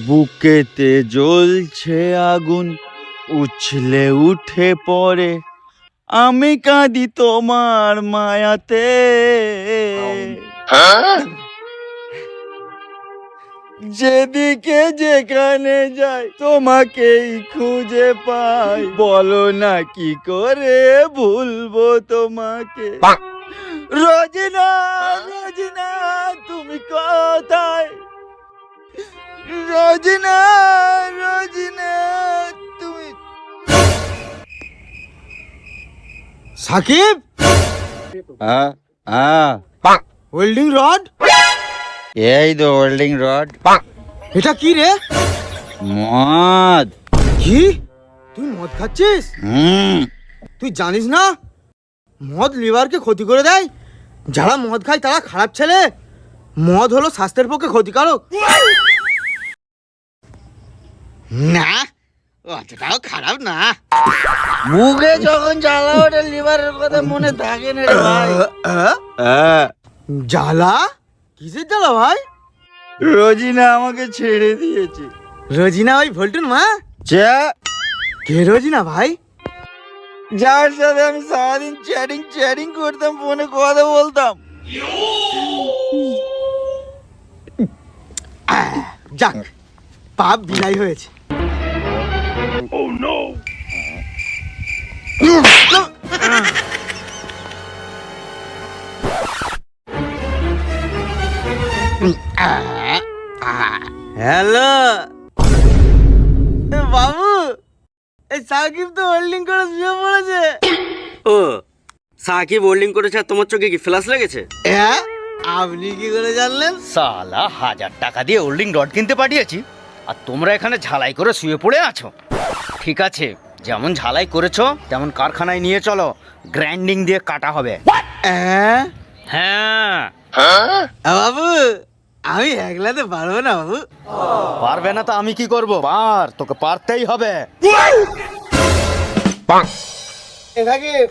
বুকেতে জ্বলছে আগুন, উছলে উঠে পড়ে, আমি কাঁদি তোমার মায়াতে। যেদিকে যেখানে যাই তোমাকেই খুঁজে পাই, বলো না কি করে ভুলবো তোমাকে। রোজিনা, রোজিনা তুমি কোথায়? রোজিনা, রোজিনা তুমি। সাকিব, হ্যাঁ হ্যাঁ, হোল্ডিং রড? এই তো হোল্ডিং রড। এটা কি রে? মদ। কি? তুই মদ খাচ্ছিস? তুই জানিস না মদ লিভারকে ক্ষতি করে দেয়? যারা মদ খায় তারা খারাপ ছেলে। মদ হলো স্বাস্থ্যের পক্ষে ক্ষতিকারক। না, অতটাও খারাপ না। মুখে যখন জ্বালা ওঠে লিভারের কথা মনে থাকে না রে ভাই। জ্বালা? কিসের জ্বালা ভাই? রোজিনা আমাকে ছেড়ে দিয়েছে। রোজিনা ওই ভল্টুন মা? যা, কে রোজিনা ভাই? যার সাথে আমি সারাদিন চ্যাটিং করতাম, ফোনে কথা বলতাম। যাক, পাপ বিদায় হয়েছে। হ্যালো বাবু, এই সাকিব তো হোল্ডিং করে শুয়ে পড়েছে। ও, সাকিব হোল্ডিং করেছে আর তোমার চোখে কি ফ্ল্যাশ লেগেছে? হ্যাঁ, আপনি কি করে জানলেন? সালা 1000 টাকা দিয়ে হোল্ডিং রড কিনতে পাঠিয়েছি আর তোমরা এখানে ঝালাই করে শুয়ে পড়ে আছো। ঠিক আছে, যেমন ঝালাই করেছো তেমন কারখানায় নিয়ে চলো, গ্রাইন্ডিং দিয়ে কাটা হবে। হ্যাঁ। বাবু, আমি একলাতে পারবো না বাবু। পারবে না তো আমি কি করব? পার, তোকে পারতেই হবে। এ সাকিব,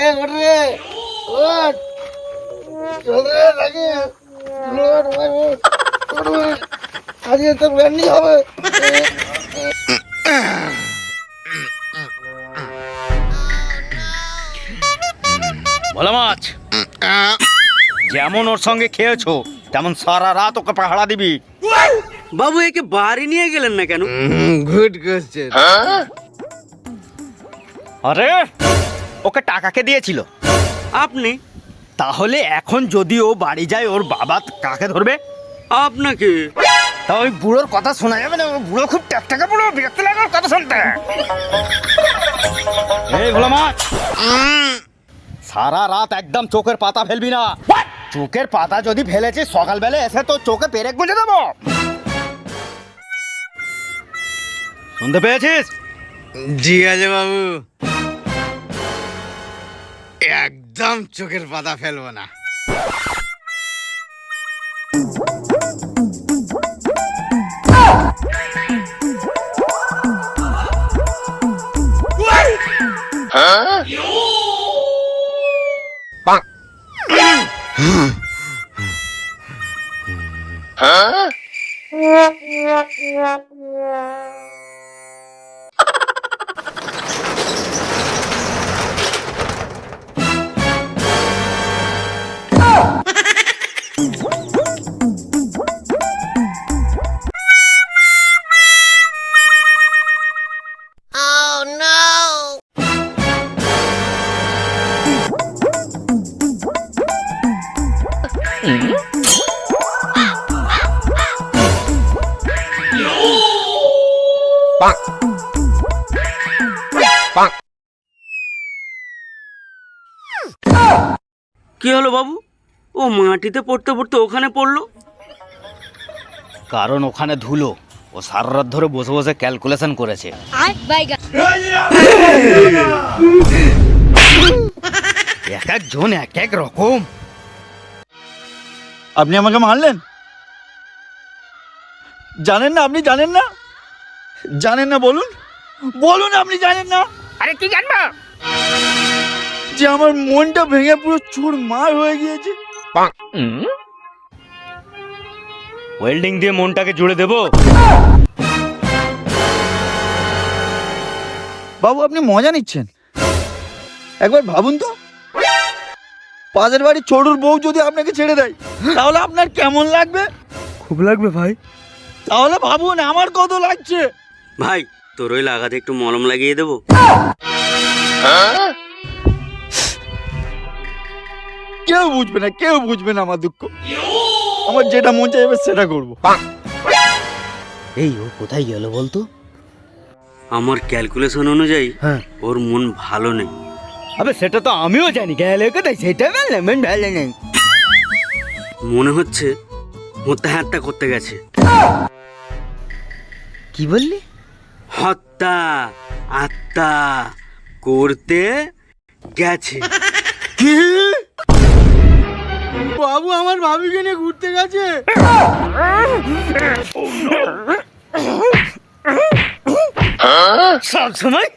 এ ওঠ রে, ওঠ, চল রে সাকিব, ওঠ ভাই, ওঠ, ওঠ, আজকে তোর ব্যান্ডি হবে। ভোলা মাছ, যেমন ওর সঙ্গে খেয়েছো তেমন সারা রাত ওকে পাহারা দিবি। বাবু, একে বাড়ি নিয়ে গেলেন না কেন? Good question. আরে ওকে টাকা কে দিয়েছিল? আপনি? তাহলে এখন যদি ও বাড়ি যায় ওর বাবা কাকে ধরবে? আপনাকে। তা ওই বুড়োর কথা শোনা যাবে না? ওই বুড়ো খুব ট্যাকটাকা বুড়ো, বিরক্ত লাগে ওর কথা শুনতে। এই ভোলা মাছ, সারা রাত একদম চোখের পাতা ফেলবি না। চোখের পাতা যদি ফেলেছিস সকালবেলা এসে তো চোখে পেরেক গুঁজে দেবো। শুনতে পেয়েছিস? ঠিক আছে বাবু, একদম চোখের পাতা ফেলবো না। কি হলো বাবু? ও মাটিতে পড়তে পড়তে ওখানে পড়লো। কারণ ওখানে ধুলো। ও সারা রাত ধরে বসে বসে ক্যালকুলেশন করেছে। এক একজন এক এক রকম। আপনি আমাকে মারলেন? জানেন না? আপনি জানেন না? জানেন না? বলুন, বলুন আপনি জানেন না? আরে কি জানবো? যে আমার মনটা ভেঙে পুরো চুরমার হয়ে গিয়েছে। ওয়েল্ডিং দিয়ে মনটাকে জুড়ে দেবো। বাবু আপনি মজা নিচ্ছেন, একবার ভাবুন তো, পাশের বাড়ির ছোটুর বউ যদি আপনাকে ছেড়ে দেয় তাহলে আপনার কেমন লাগবে? খুব লাগবে ভাই। তাহলে ভাবুন আমার কত লাগছে। ভাই তোর ওই লাগাতে একটু মলম লাগিয়ে দেবো? কেউ বুঝবে না, কেউ বুঝবে না আমার দুঃখ। আমার যেটা মন চাইবে সেটা করবো। এই ও কোথায় গেল বলতো? আমার ক্যালকুলেশন অনুযায়ী হ্যাঁ। ওর মন ভালো নেই। আবে সেটা তো আমিও জানি, গেলে কোথায় সেটা বললাম, ভালো নেই। মনে হচ্ছে হত্যা হত্যা করতে গেছে। কি বললি? হত্যা আত্মা করতে গেছে। কি? বাবু আমার ভাবিকে নিয়ে ঘুরতে গেছে? সব সময়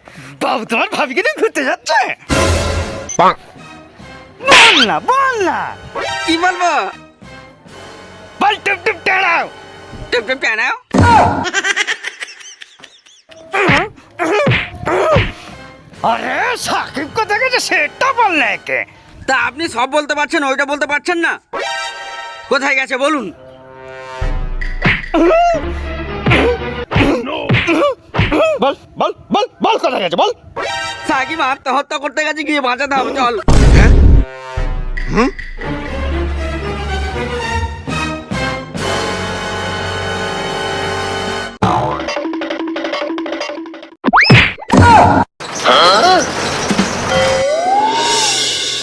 বাবু তোমার ভাবিকে নিয়ে ঘুরতে যাচ্ছে? বল না, বল না, কি বলবো? বল, টুপ টুপ টাড়াও। টুপ টুপ টানাও। আরে সাকিব কোথায় গেছে সেটা বল না একে। তা আপনি সব বলতে পারছেন, ওইটা বলতে পারছেন না? কোথায় গেছে বলুন? বল বল বল বল কোথায় গেছে বল। সাকিব আত্মহত্যা করতে গেছে, গিয়ে বাঁচাতে হবে, চল।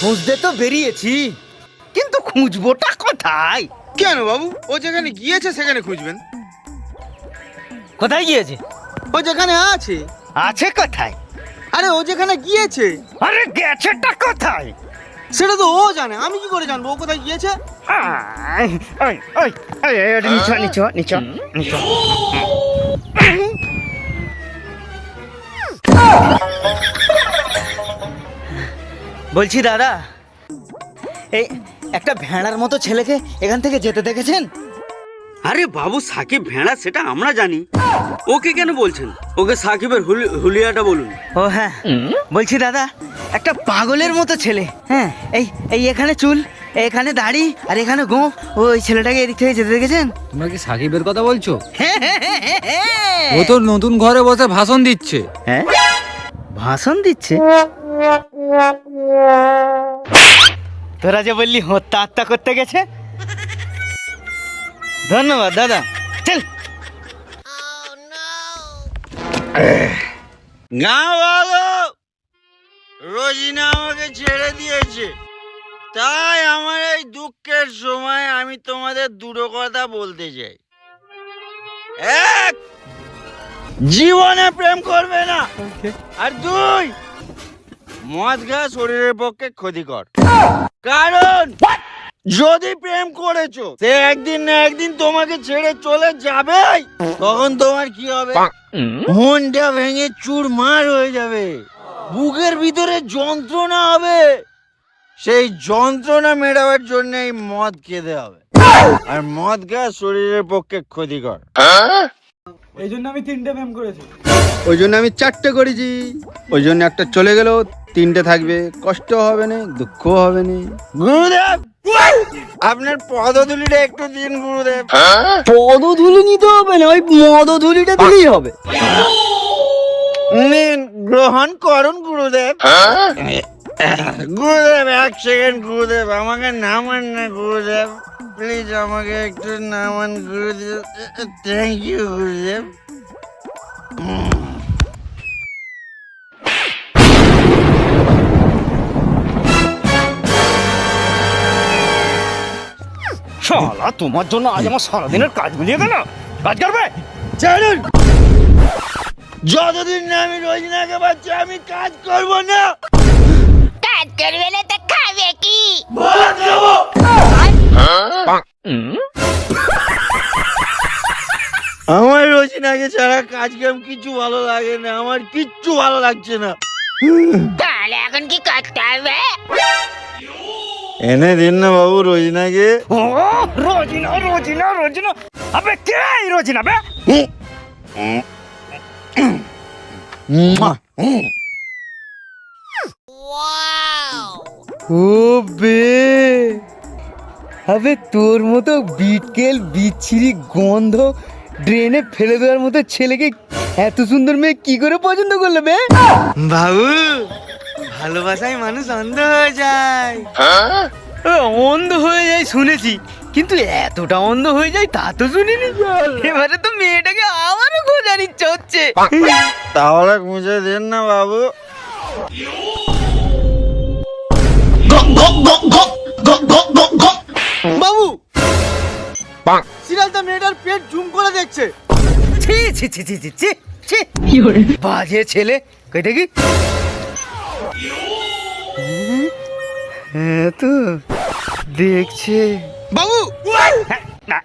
খুঁজতে তো বেরিয়েছি, কিন্তু খুঁজবোটা কোথায়? কেন বাবু, ও যেখানে গিয়েছে সেখানে খুঁজবেন। কোথায় গিয়েছে? ও যেখানে আছে। আছে কোথায়? আরে ও যেখানে গিয়েছে আরে গেছেটা কোথায়? সেটা তো ও জানে, আমি কি করে জানবো ও কোথায় গিয়েছে? নিচো নিচো নিচো নিচো। বলছি দাদা, এই একটা ভেড়ার মতো ছেলেকে এখান থেকে যেতে দেখেছেন? আরে বাবু, সাকিব ভেড়া সেটা আমরা জানি, ওকে কেন বলছেন? ওকে সাকিবের হুলিয়াটা বলুন। ও হ্যাঁ, বলছি দাদা, একটা পাগলের মতো ছেলে, হ্যাঁ, এই এই এখানে চুল, এখানে দাড়ি, আর এখানে গোঁফ, ওই ছেলেটাকে এদিক থেকে যেতে দেখেছেন? তোমরা কি সাকিবের কথা বলছো? হ্যাঁ, ও তো নতুন ঘরে বসে ভাষণ দিচ্ছে। হ্যাঁ, ভাষণ দিচ্ছে? তোরা যে বললি হত্যা আত্মা করতে গেছে। ধন্যবাদ দাদা, চল। গাঁ ভালো, রোজিনা আমাকে ছেড়ে দিয়েছে, তাই আমার এই দুঃখের সময় আমি তোমাদের দুটো কথা বলতে চাই। এক, জীবনে প্রেম করবে না, আর দুই, মদ খাওয়া শরীরের পক্ষে ক্ষতিকর। কারণ যদি প্রেম করেছো সে একদিন না একদিন তোমাকে ছেড়ে চলে যাবে, তখন তোমার কি হবে? মনটা ভেঙে চুরমার হয়ে যাবে, বুকের ভিতরে যন্ত্রণা হবে, সেই যন্ত্রণা মেটাবার জন্য এই মদ খেতে হবে, আর মদ খাওয়া শরীরের পক্ষে ক্ষতিকর। এই জন্য আমি 3টে প্রেম করেছি। ওই জন্য আমি 4টে করেছি। ওই জন্য একটা চলে গেল, 3টে থাকবে, কষ্ট হবে না, দুঃখ হবে না। গুরুদেব, আপনার পদধূলিটা একটু দিন গুরুদেব। পদধূলি নিতে হবে না, ওই মদধূলিটা দিলেই হবে। নিন, গ্রহণ করুন গুরুদেব। গুরুদেব 1 সেকেন্ড গুরুদেব, আমাকে নামান না গুরুদেব, প্লিজ আমাকে একটু নামান গুরুদেব। থ্যাংক ইউ গুরুদেব। শালা তোমার জন্য আজ আমার সারাদিনের কাজ মিলিয়ে গেল। কাজ করবে? ছাড়ুন, যতদিন না আমি রোজিনাকে পাচ্ছি আমি কাজ করব না। কাজ করবে না তো খাবে কি? ভাত খাবো। আমার রোজিনাকে ছাড়া কাজ কাম কিছু ভালো লাগে না, আমার কিচ্ছু ভালো লাগছে না। তাহলে এখন কি করতে হবে? এনে দিন না বাবু রোজিনাকে। ও রোজিনা রোজিনা রোজিনা আবে কে এই রোজিনা বে? ও বে, আবে তোর মতো বিটকেল বিচ্ছিরি গন্ধ ড্রেনে ফেলে দেওয়ার মতো ছেলেকে এত সুন্দর মেয়ে কি করে পছন্দ করলে বে? বাবু, ভালোবাসায় মানুষ অন্ধ হয়ে যায়। অন্ধ হয়ে যায় শুনেছি, কিন্তু এতটা অন্ধ হয়ে যায় তা তো শুনিনি। এবারে তো মেয়েটাকে আমারও খোঁজার ইচ্ছা হচ্ছে। তাহলে খুঁজে দেন না বাবু। বাবু, সিরাজদা মেয়েটার পেট জুম করে দেখছে। ছি ছি ছি ছি ছি ছি ছি, বাজে ছেলে। কই দেখি। হ্যাঁ তো দেখছে। বাবু, না,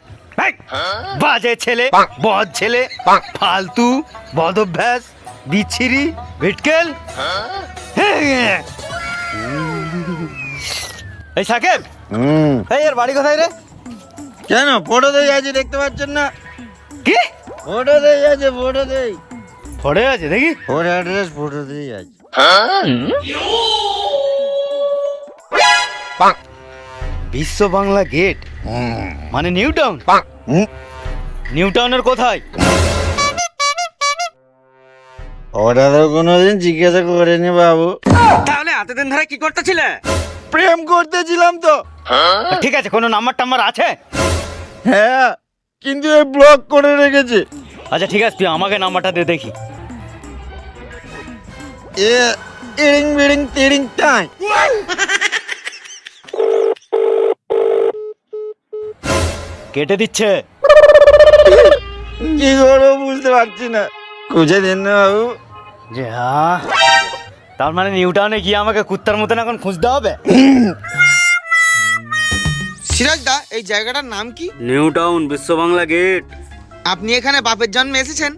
এই, বাজে ছেলে, বদ ছেলে, ফালতু, বদ অভ্যাস, বিচ্ছিরি, ভিটকেল। এই সাকেব, এই এর বাড়ি কোথায় রে? কেন ফটো দেই আছে দেখতে পাচ্ছেন না? কি ফটো দেই আছে, ফটো দেই। পড়ে আছে দেখি। ওর অ্যাড্রেস ফটো দেই আছে। বিশ্ব বাংলা গেট মানে নিউ টাউন। নিউ টাউনের কোথায়? ওটা তো কোনোদিন জিজ্ঞাসা করেনি বাবু। তাহলে এতদিন ধরে কি করতেছিলে? প্রেম করতেছিলাম তো। ঠিক আছে, কোনো নাম্বার টাম্বার আছে? হ্যাঁ, কিন্তু এই ব্লক করে রেখেছে। আচ্ছা ঠিক আছে, তুই আমাকে নাম্বারটা দে দেখি। ইরিং বিড়িং তিরিং টাই। কেটে দিচ্ছে। কি করবো বুঝতে পারছি না, খুঁজে দিন না বাবু। যা, তার মানে নিউ টাউনে গিয়ে আমাকে কুত্তার মতন এখন খুঁজতে হবে? সিরাজদা এই জায়গাটার নাম কি? নিউ টাউন, বিশ্ব বাংলা গেট। আপনি এখানে বাপের জন্মে এসেছেন?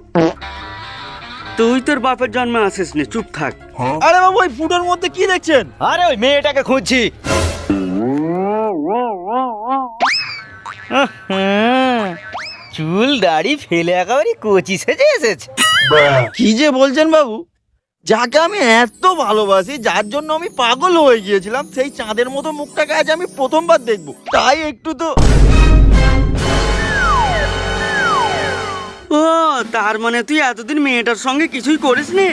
তুই তোর বাপের জন্মে আসিস নি, চুপ থাক। আরে বাবু, ওই ফুটোর মধ্যে কি দেখছেন? আরে ওই মেয়েটাকে খুঁজছি। চুল দাড়ি ফেলে একেবারে কচি সেজে এসেছে। কি যে বলছেন বাবু, যাকে আমি এত ভালোবাসি, যার জন্য আমি পাগল হয়ে গিয়েছিলাম, সেই চাঁদের মতো মুখটাকে আজ আমি প্রথমবার দেখবো, তাই একটু তো। ও, তার মানে তুই এতদিন মেয়েটার সঙ্গে কিছুই করিসনি?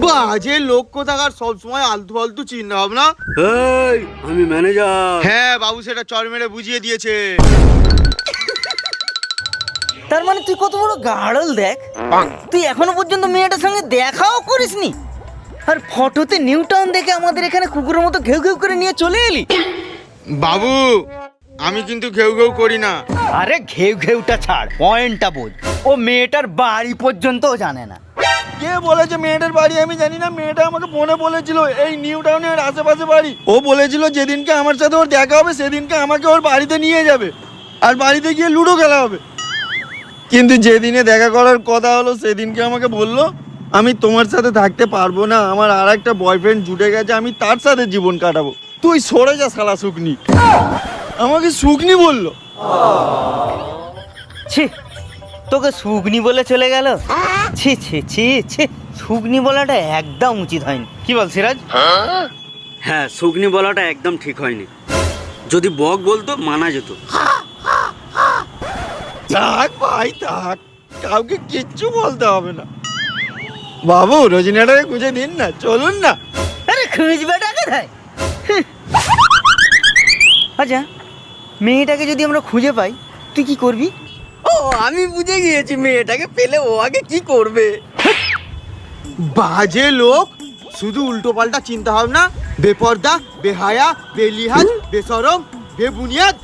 বাজে লোক কোথাকার, সবসময় আলতু ফালতু চিন্তা ভাবনা। এই, আমি ম্যানেজার। হ্যাঁ বাবু, সেটা চর মেরে বুঝিয়ে দিয়েছে। তার মানে তুই কত বড় গাড়ল দেখ, তুই এখনো পর্যন্ত মেয়েটার সঙ্গে দেখাও করিসনি, আর ফটোতে নিউ টাউন দেখে আমাদের এখানে কুকুরের মতো ঘেউ ঘেউ করে নিয়ে চলে এলি। বাবু, আমি কিন্তু ঘেউ ঘেউ করি না। আরে ঘেউ ঘেউটা ছাড়, পয়েন্টটা বোঝ। ও মেয়েটার বাড়ি পর্যন্তও জানে না। কে বলেছে মেয়েটার বাড়ি আমি জানি না? মেয়েটা আমাকে ফোনে বলেছিল এই নিউ টাউনের আশেপাশে বাড়ি। ও বলেছিল যেদিনকে আমার সাথে ওর দেখা হবে সেদিনকে আমাকে ওর বাড়িতে নিয়ে যাবে, আর বাড়িতে গিয়ে লুডো খেলা হবে। কিন্তু যেদিনে দেখা করার কথা হলো সেদিনকে আমাকে বললো আমি তোমার সাথে থাকতে পারবো না, আমার আর একটা বয়ফ্রেন্ড জুটে গেছে, আমি তার সাথে জীবন কাটাবো। তুই সরে যা শালা শুকনি। আমাকে শুকনি বললো। ছি, তোকে সুগনি বলে চলে গেল। ছি ছি ছি ছি, সুগনি বলাটা একদম উচিত হয়নি। কি বল সিরাজ? হ্যাঁ, সুগনি বলাটা একদম ঠিক হয়নি। যদি বক বলতো মানা যেত। থাক ভাই থাক, কাউকে কিচ্ছু বলতে হবে না। বাবু, রজনীটাকে খুঁজে দিন না, চলুন না। আরে খুঁজবেটা কোথায়? আচ্ছা, মেয়েটাকে যদি আমরা খুঁজে পাই তুই কি করবি? ও, আমি বুঝে গিয়েছি মেয়েটাকে পেলে ও আগে কি করবে। বাজে লোক, শুধু উল্টো পাল্টা চিন্তা ভাবনা, বেপর্দা, বেহায়া, বেলিহাজ, বেসরম, বেবুনিয়াদ।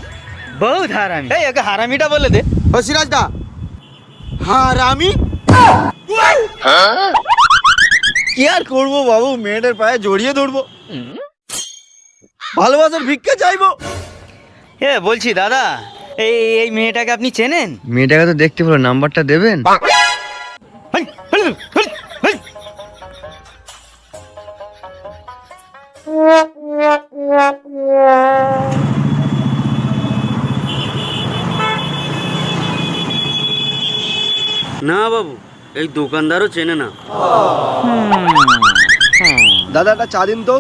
বহুত হারামি। এই ওকে হারামিটা বলে দে। ও সিরাজদা, হারামি। কি আর করবো বাবু, মেয়েটার পায়ে জড়িয়ে ধরবো, ভালোবাসার ভিক্ষা চাইবো। বলছি দাদা, এই এই মেয়েটাকে আপনি চেনেন? মেয়েটাকে তো দেখতে ভালো, নাম্বারটা দেবেন? হেই, হেই, হেই, হেই। না বাবু, এই দোকানদারও চেনে না। দাদা একটা চা দিন তো।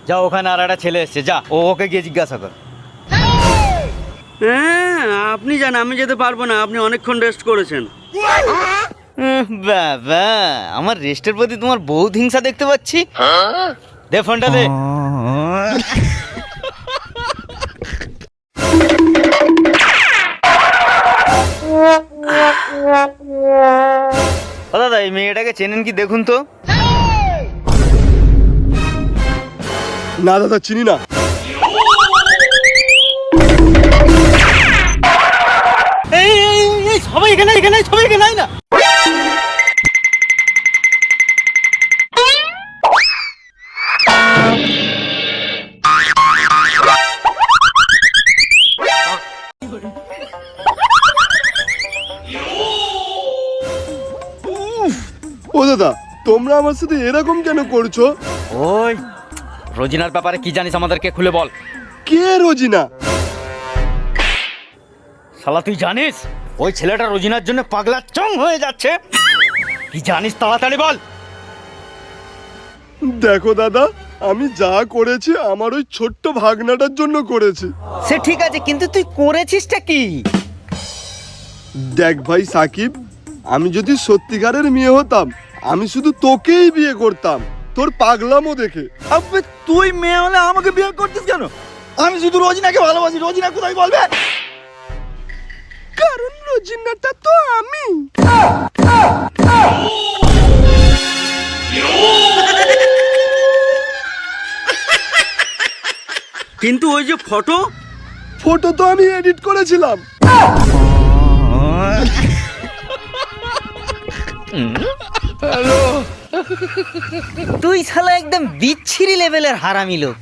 যা, ওখানে আর একটা ছেলে এসছে, যা ওকে গিয়ে জিজ্ঞাসা কর। হ্যাঁ, আপনি যান, আমি যেতে পারবো না, আপনি অনেকক্ষণ রেস্ট করেছেন। বাবা, আমার রেস্টের প্রতি তোমার বহুত হিংসা দেখতে পাচ্ছি। দে ফোনটা দে। ও দাদা, এই মেয়েটাকে চেনেন কি দেখুন তো। না দাদা, চিনি না। সবাই এখানে সবাই এখানে না। ও দাদা, তোমরা আমার সাথে এরকম কেন করছো? ওই রোজিনার ব্যাপারে কি জানিস আমাদেরকে খুলে বল। কে রোজিনা? শালা তুই জানিস ওই ছেলেটা রোজিনার জন্য পাগলা চং হয়ে যাচ্ছে? কি জানিস তাড়াতাড়ি বল। দেখো দাদা, আমি যা করেছি আমার ওই ছোট্ট ভাগনাটার জন্য করেছি। সে ঠিক আছে, কিন্তু তুই করেছিসটা কি? দেখ ভাই সাকিব, আমি যদি সত্যিকারের মেয়ে হতাম আমি শুধু তোকেই বিয়ে করতাম, তোর পাগলামো দেখে। আবে তুই মেয়ে হলে আমাকে বিয়ে করতিস কেন? আমি শুধু রোজিনাকে ভালোবাসি। রোজিনা কোথায় বলবে? কারণ রোজিনাটা তো আমি। কিন্তু ওই যে ফটো তো আমি এডিট করেছিলাম। তুই শালা একদম বিচ্ছিরি লেভেলের হারামি লোক।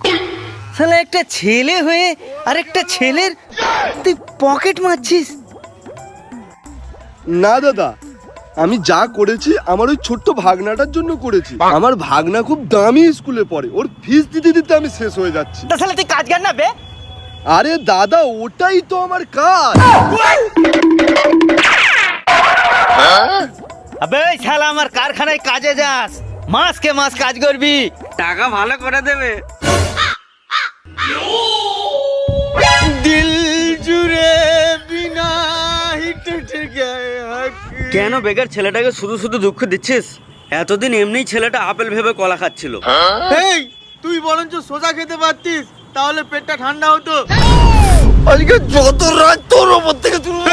শালা একটা ছেলে হয়ে আরেকটা ছেলের তুই পকেট মারছিস। না দাদা, আমি যা করেছি আমার ওই ছোট্ট ভাগনাটার জন্য করেছি। আমার ভাগনা খুব দামি স্কুলে পড়ে, ওর ফিস দিতে দিতে আমি শেষ হয়ে যাচ্ছি। তা শালা তুই কাজ কর না বে। আরে দাদা, ওটাই তো আমার কাজ। আবে শালা, আমার কারখানায় কাজে যাস, মাসকে মাস কাজ করবি, টাকা ভালো করে দেবে। দিল জুড়ে বিনা হি টুট গয়া। কেন বেকার ছেলেটাকে শুধু শুধু দুঃখ দিচ্ছিস? এতদিন এমনিই ছেলেটা আপেল ভেবে কলা খাচ্ছিল। এই তুই বরঞ্চ সোজা খেতে পারতিস, তাহলে পেটটা ঠান্ডা হতো। আজকে যত রাত তোর ওপর থেকে তুলবো।